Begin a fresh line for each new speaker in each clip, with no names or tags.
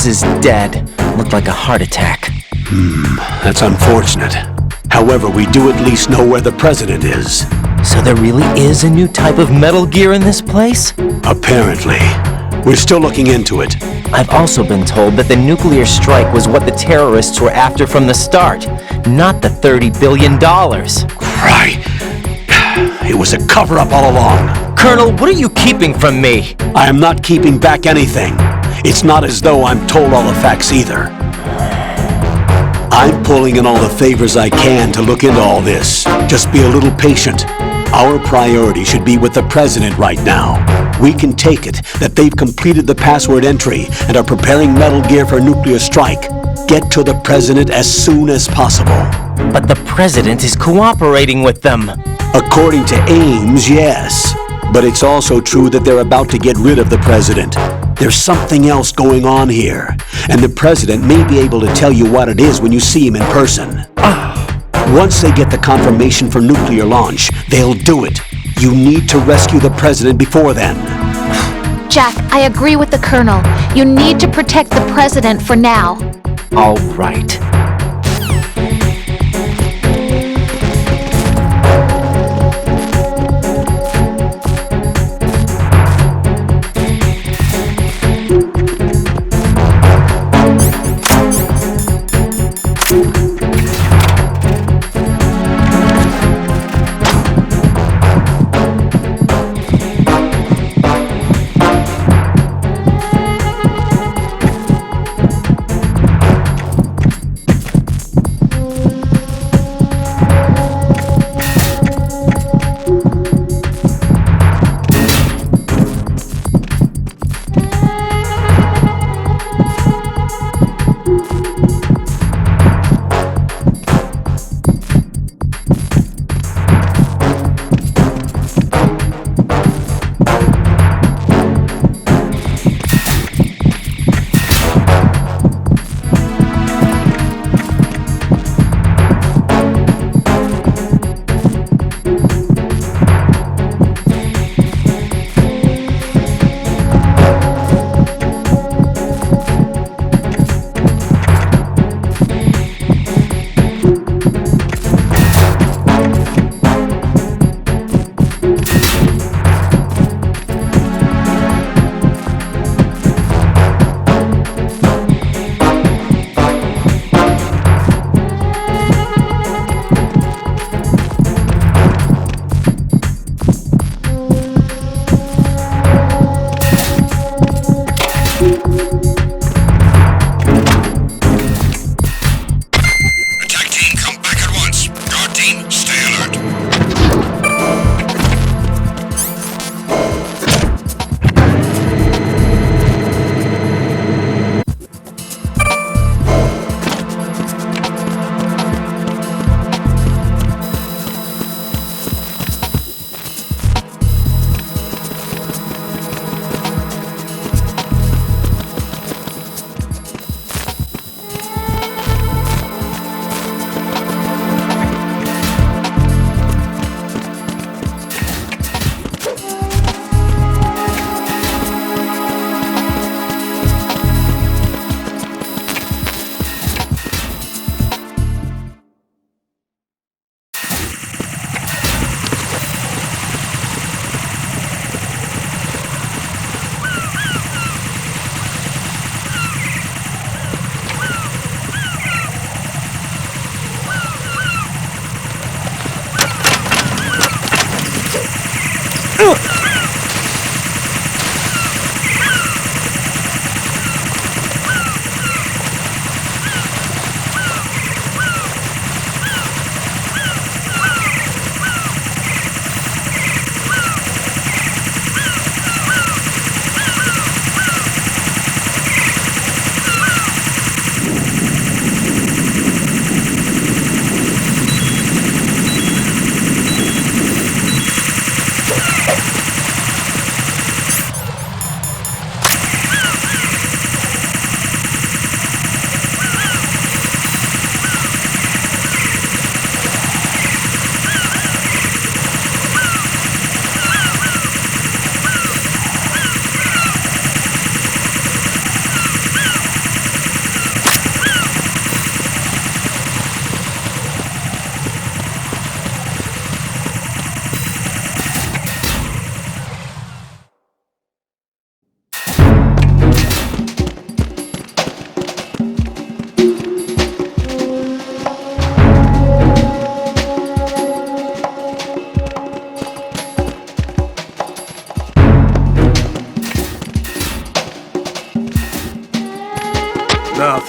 Buzz is dead. Looked like a heart attack.
That's unfortunate. However, we do at least know where the president is.
So there really is a new type of Metal Gear in this place?
Apparently. We're still looking into it.
I've also been told that the nuclear strike was what the terrorists were after from the start, not the $30 billion.
Right. It was a cover-up all along.
Colonel, what are you keeping from me?
I am not keeping back anything. It's not as though I'm told all the facts either. I'm pulling in all the favors I can to look into all this. Just be a little patient. Our priority should be with the president right now. We can take it that they've completed the password entry and are preparing Metal Gear for nuclear strike. Get to the president as soon as possible.
But the president is cooperating with them.
According to Ames, yes. But it's also true that they're about to get rid of the president. There's something else going on here, and the president may be able to tell you what it is when you see him in person. Once they get the confirmation for nuclear launch, they'll do it. You need to rescue the president before then.
Jack, I agree with the Colonel. You need to protect the president for now.
All right.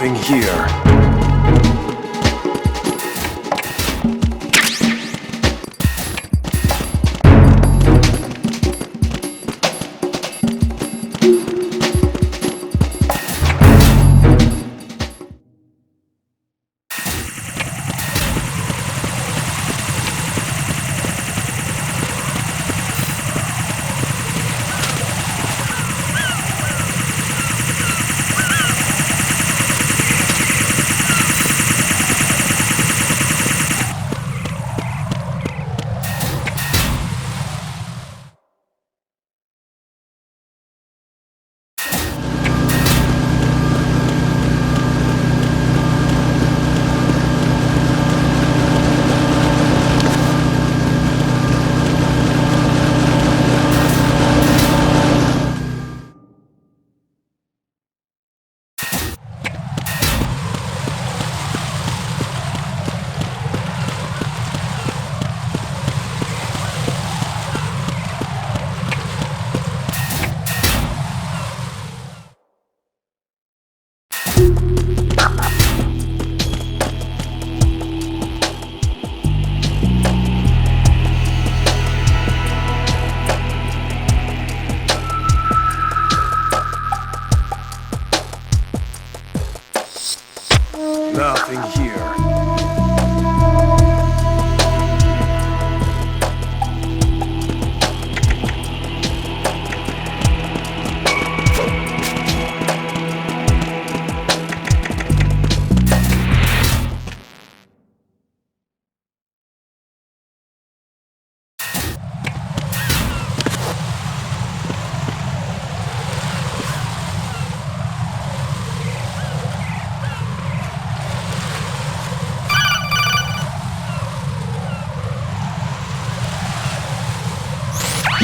Nothing here. Nothing here.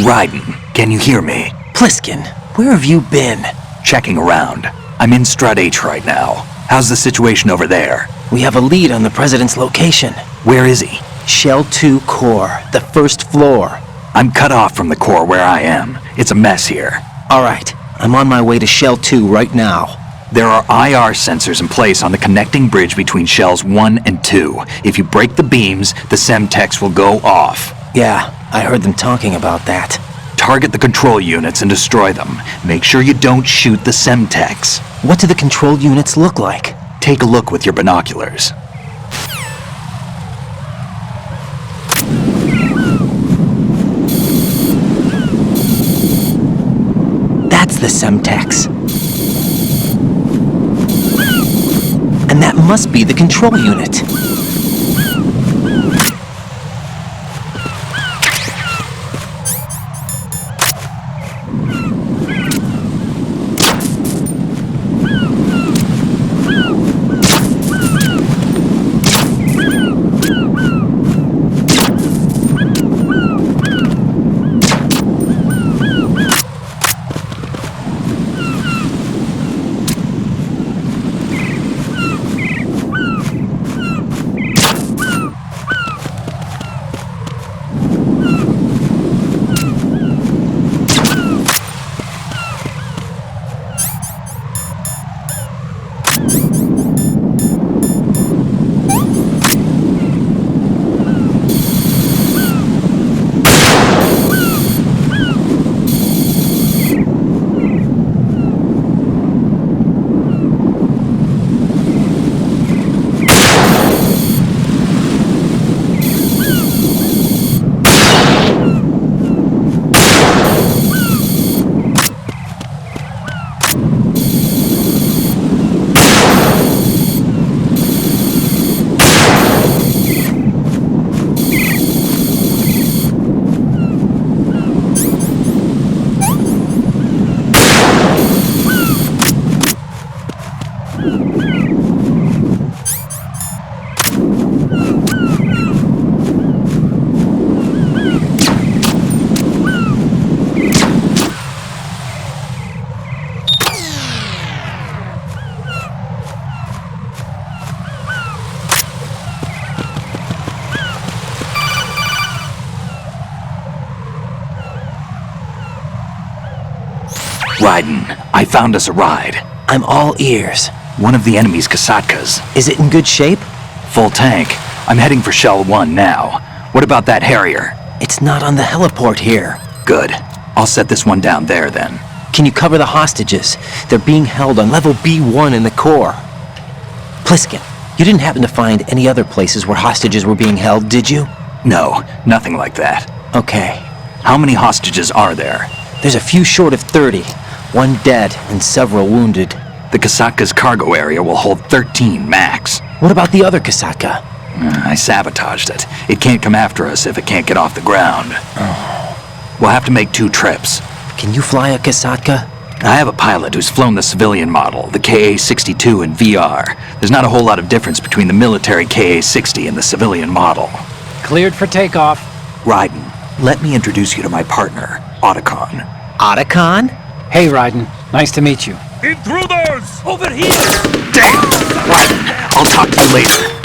Raiden, can you hear me?
Pliskin, where have you been?
Checking around. I'm in Strut H right now. How's the situation over there?
We have a lead on the President's location.
Where is he?
Shell 2 core, the first floor.
I'm cut off from the core where I am. It's a mess here.
All right, I'm on my way to Shell 2 right now.
There are IR sensors in place on the connecting bridge between Shells 1 and 2. If you break the beams, the Semtex will go off.
Yeah, I heard them talking about that.
Target the control units and destroy them. Make sure you don't shoot the Semtex.
What do the control units look like?
Take a look with your binoculars.
That's the Semtex. And that must be the control unit.
Raiden, I found us a ride.
I'm all ears.
One of the enemy's Kasatkas.
Is it in good shape?
Full tank. I'm heading for Shell 1 now. What about that Harrier?
It's not on the heliport here.
Good. I'll set this one down there then.
Can you cover the hostages? They're being held on level B1 in the core. Pliskin, you didn't happen to find any other places where hostages were being held, did you?
No, nothing like that.
Okay.
How many hostages are there?
There's a few short of 30. One dead and several wounded.
The Kasatka's cargo area will hold 13 max.
What about the other Kasatka?
I sabotaged it. It can't come after us if it can't get off the ground. We'll have to make 2 trips.
Can you fly a Kasatka?
I have a pilot who's flown the civilian model, the KA-62 in VR. There's not a whole lot of difference between the military KA-60 and the civilian model.
Cleared for takeoff.
Raiden, let me introduce you to my partner, Otacon.
Otacon?
Hey, Raiden. Nice to meet you.
Intruders!
Over here! Damn! Raiden, I'll talk to you later.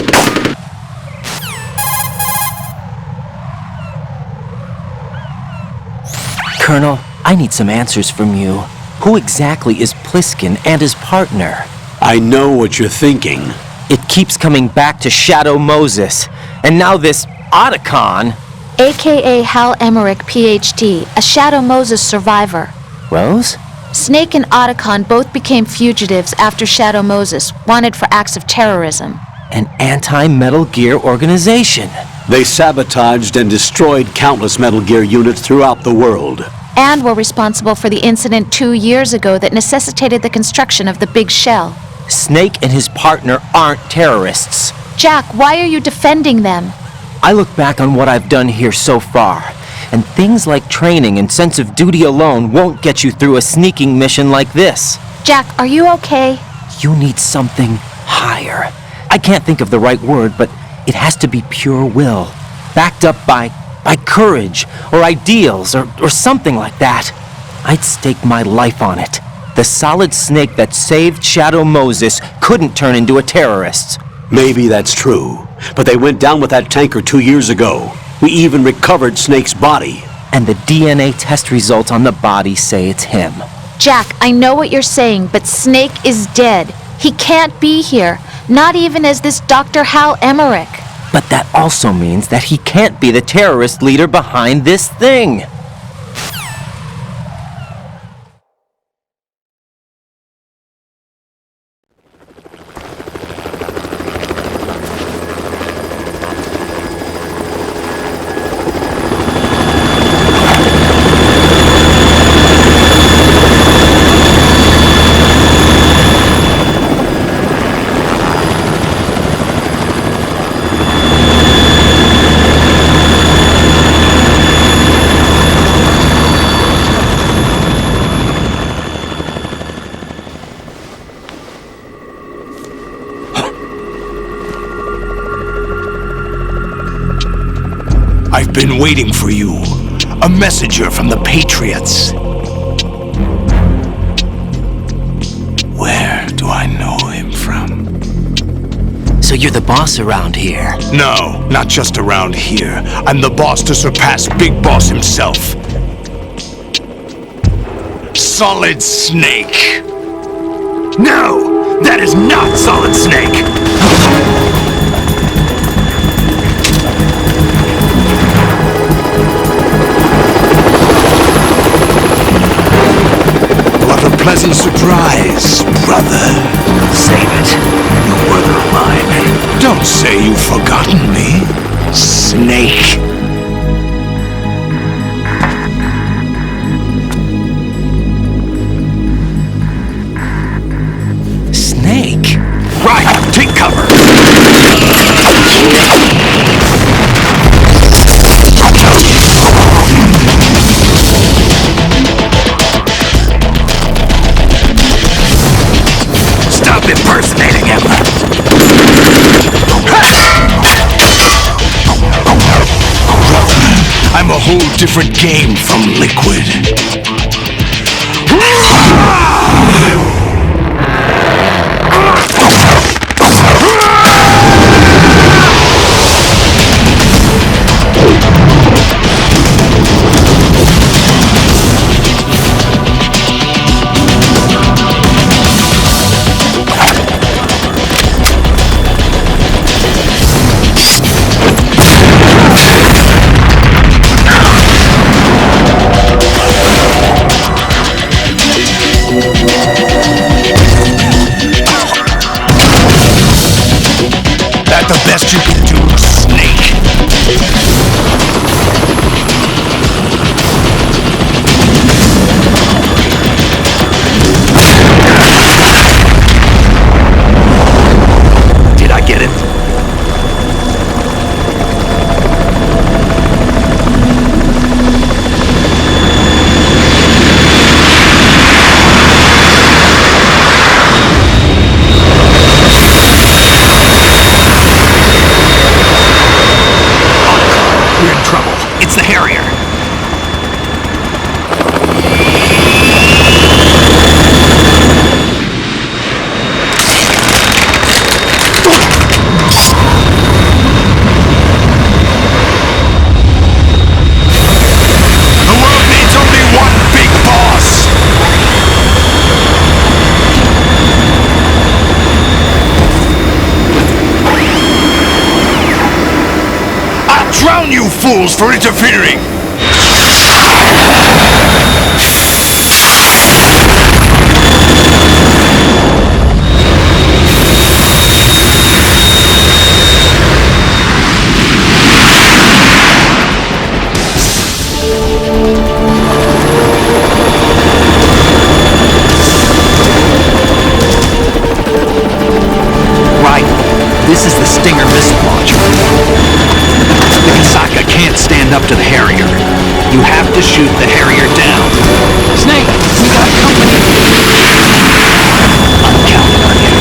Colonel, I need some answers from you. Who exactly is Pliskin and his partner?
I know what you're thinking.
It keeps coming back to Shadow Moses. And now this Otacon.
AKA Hal Emmerich, PhD, a Shadow Moses survivor.
Rose?
Snake and Otacon both became fugitives after Shadow Moses, wanted for acts of terrorism.
An anti-Metal Gear organization.
They sabotaged and destroyed countless Metal Gear units throughout the world.
And were responsible for the incident 2 years ago that necessitated the construction of the Big Shell.
Snake and his partner aren't terrorists.
Jack, why are you defending them?
I look back on what I've done here so far, and things like training and sense of duty alone won't get you through a sneaking mission like this.
Jack, are you okay?
You need something higher. I can't think of the right word, but it has to be pure will, backed up by courage, or ideals, or something like that. I'd stake my life on it. The solid Snake that saved Shadow Moses couldn't turn into a terrorist.
Maybe that's true, but they went down with that tanker 2 years ago. We even recovered Snake's body.
And the DNA test results on the body say it's him.
Jack, I know what you're saying, but Snake is dead. He can't be here, not even as this Dr. Hal Emmerich.
But that also means that he can't be the terrorist leader behind this thing.
I've been waiting for you. A messenger from the Patriots. Where do I know him from?
So you're the boss around here?
No, not just around here. I'm the boss to surpass Big Boss himself. Solid Snake. No, that is not Solid Snake. Pleasant surprise, brother.
Save it. No brother of mine.
Don't say you've forgotten me, Snake.
Snake?
Right, take cover. Impersonating him.
I'm a whole different game from Liquid. best you can do, Snake.
Did I get it? We're in trouble. It's the Harrier.
The world needs only one big boss. I'll drown you fools for interfering.
Right. This is the Stinger missile launcher. The Kasaka can't stand up to the Harrier. You have to shoot the Harrier down.
Snake, we got company.
I'm counting on you.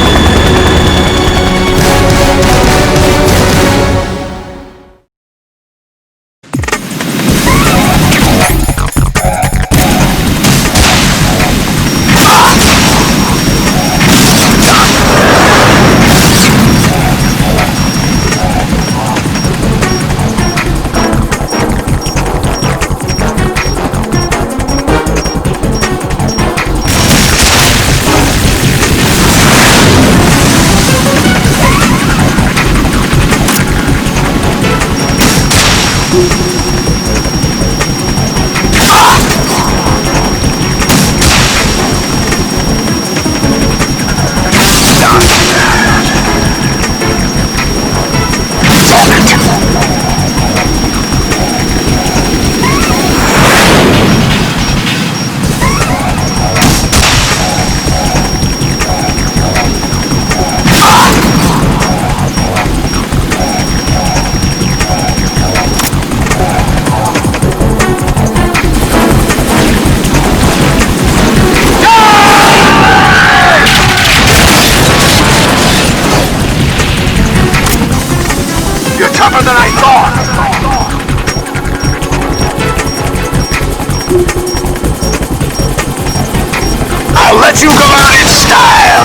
You're tougher than I thought. I'll let you go out in style.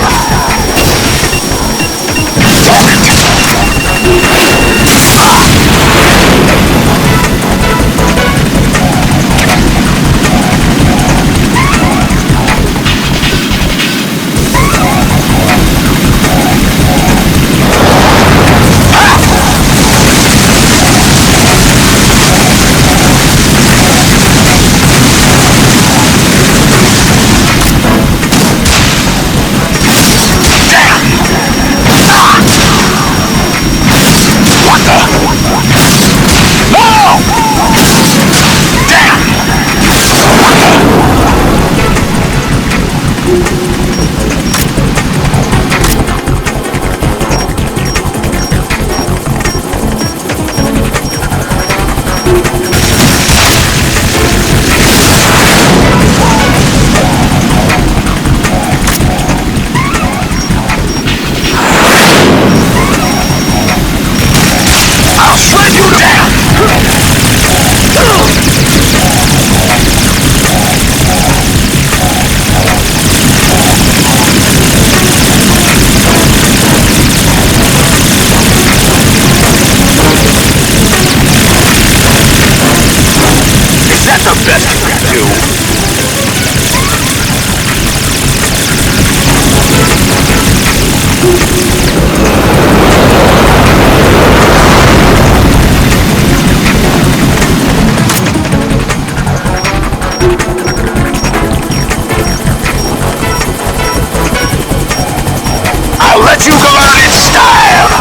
I'll let you go out in style!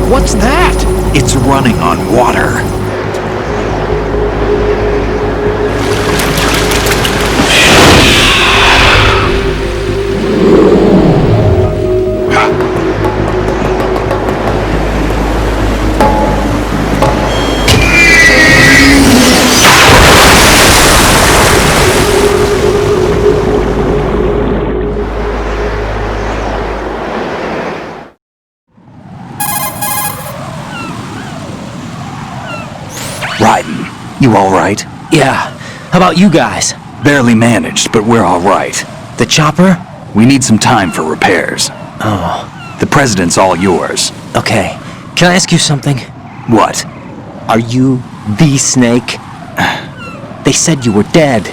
What's that?
It's running on water. Ryden, you all right?
Yeah. How about you guys?
Barely managed, but we're all right.
The chopper?
We need some time for repairs.
Oh,
The president's all yours.
okay. Can I ask you something?
What?
Are you the Snake? They said you were dead.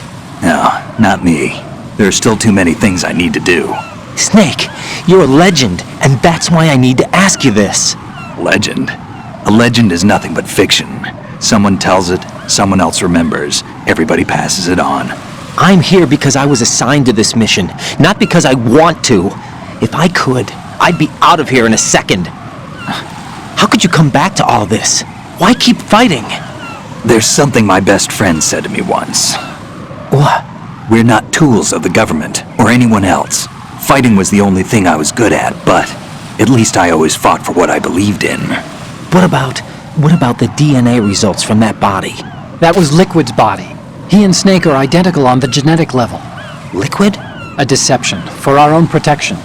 No, not me. There are still too many things I need to do.
Snake, you're a legend, and that's why I need to ask you this.
Legend? A legend is nothing but fiction. Someone tells it, someone else remembers. Everybody passes it on.
I'm here because I was assigned to this mission, not because I want to. If I could, I'd be out of here in a second. How could you come back to all this? Why keep fighting?
There's something my best friend said to me once.
What?
We're not tools of the government or anyone else. Fighting was the only thing I was good at, but at least I always fought for what I believed in.
What about the DNA results from that body?
That was Liquid's body. He and Snake are identical on the genetic level.
Liquid?
A deception, for our own protection.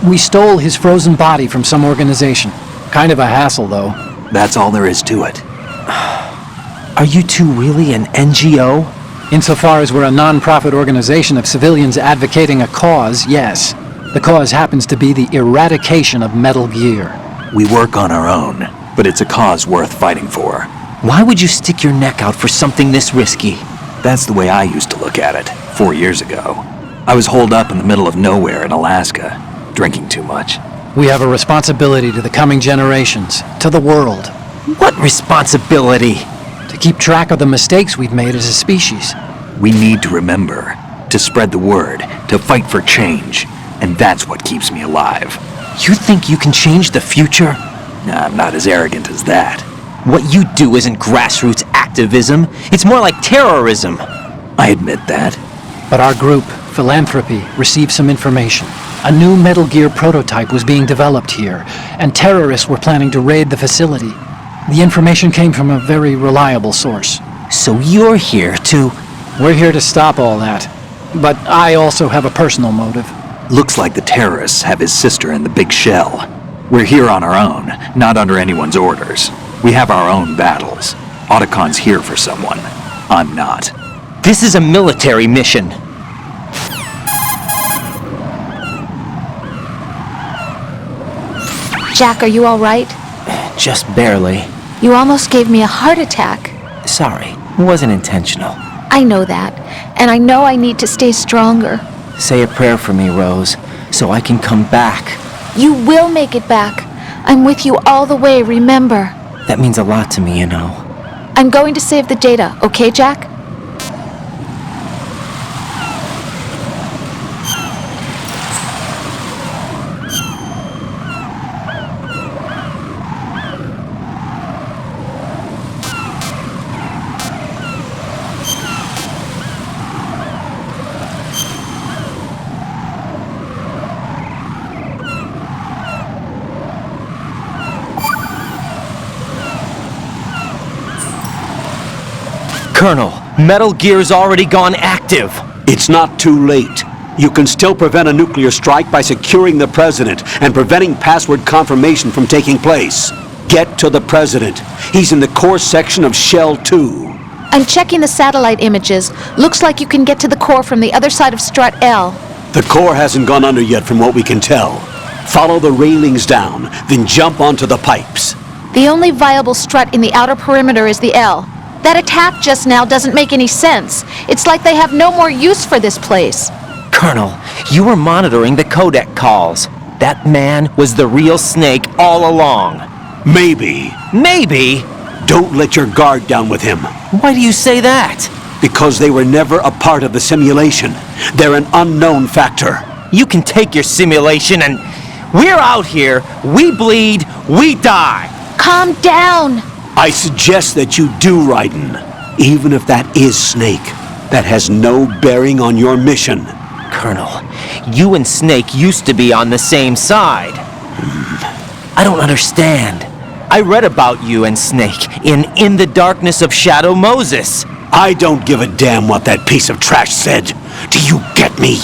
We stole his frozen body from some organization. Kind of a hassle, though.
That's all there is to it.
Are you two really an NGO?
Insofar as we're a non-profit organization of civilians advocating a cause, yes. The cause happens to be the eradication of Metal Gear.
We work on our own, but it's a cause worth fighting for.
Why would you stick your neck out for something this risky?
That's the way I used to look at it, 4 years ago. I was holed up in the middle of nowhere in Alaska, drinking too much.
We have a responsibility to the coming generations, to the world,
What responsibility?
to keep track of the mistakes we've made as a species.
We need to remember, to spread the word, to fight for change, and that's what keeps me alive.
You think you can change the future?
I'm not as arrogant as that.
What you do isn't grassroots activism. It's more like terrorism.
I admit that.
But our group, Philanthropy, received some information. A new Metal Gear prototype was being developed here, and terrorists were planning to raid the facility. The information came from a very reliable source.
So you're here to...
We're here to stop all that. But I also have a personal motive.
Looks like the terrorists have his sister in the big shell. We're here on our own, not under anyone's orders. We have our own battles. Otacon's here for someone. I'm not.
This is a military mission.
Jack, are you all right?
Just barely.
You almost gave me a heart attack.
Sorry, it wasn't intentional.
I know that, and I know I need to stay stronger.
Say a prayer for me, Rose, so I can come back.
You will make it back. I'm with you all the way, remember.
That means a lot to me, you know.
I'm going to save the data, okay, Jack?
Colonel, Metal Gear's already gone active.
It's not too late. You can still prevent a nuclear strike by securing the president and preventing password confirmation from taking place. Get to the president. He's in the core section of Shell 2.
I'm checking the satellite images. Looks like you can get to the core from the other side of Strut L.
The core hasn't gone under yet from what we can tell. Follow the railings down, then jump onto the pipes.
The only viable strut in the outer perimeter is the L. That attack just now doesn't make any sense. It's like they have no more use for this place.
Colonel, you were monitoring the codec calls. That man was the real Snake all along.
Maybe.
Maybe?
Don't let your guard down with him.
Why do you say that?
Because they were never a part of the simulation. They're an unknown factor.
You can take your simulation and... We're out here, we bleed, we die.
Calm down.
I suggest that you do, Raiden. Even if that is Snake, that has no bearing on your mission.
Colonel, you and Snake used to be on the same side. I don't understand. I read about you and Snake in the Darkness of Shadow Moses.
I don't give a damn what that piece of trash said. Do you get me?